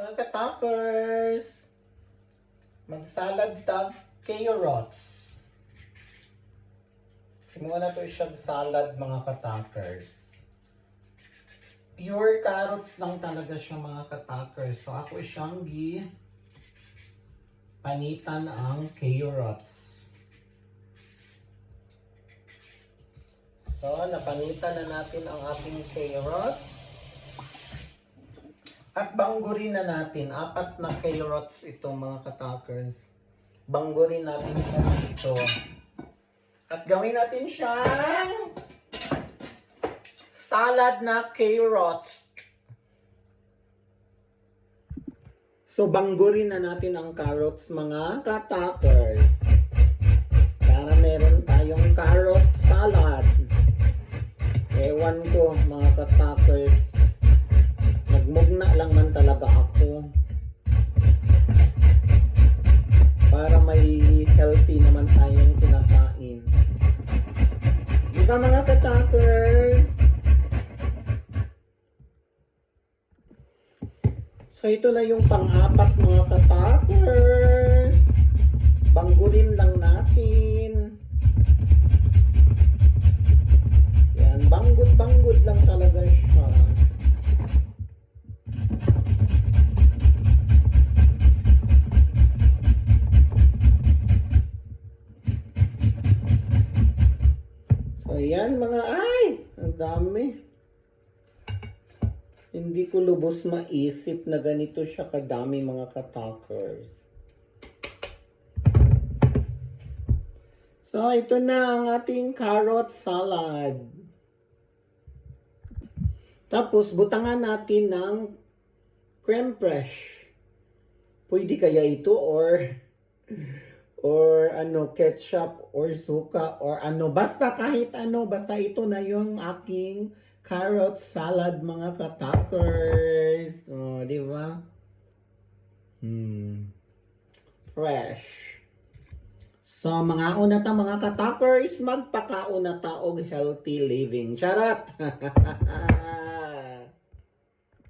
Mga katakers, magsalad tag carrots. Simuha na to siya salad mga katakers. Pure carrots lang talaga siya mga katakers. So ako siyang panitan ang carrots. So napanitan na natin ang ating carrots. At banggurin na natin, 4 na carrots itong mga katakers. Banggurin natin siya dito. At gawin natin siyang salad na carrots. So banggurin na natin ang carrots mga katakers. Para meron tayong carrot salad. Ewan ko mga katakers. Nagmugna lang man talaga ako para may healthy naman tayong kinakain. Di ba mga katakers? So ito na yung pang-4 mga katakers. Banggurin lang natin. Yan, banggod lang talaga siya. Ayan mga ang dami. Hindi ko lubos maisip na ganito siya kadami mga katakers. So ito na ang ating carrot salad. Tapos butangan natin ng creme fraiche. Pwede kaya ito or ketchup or suka or basta kahit basta ito na yung aking carrot salad mga katakers. Di ba? Fresh. So mga unata mga katakers, magpakauna ta og healthy living. Charot.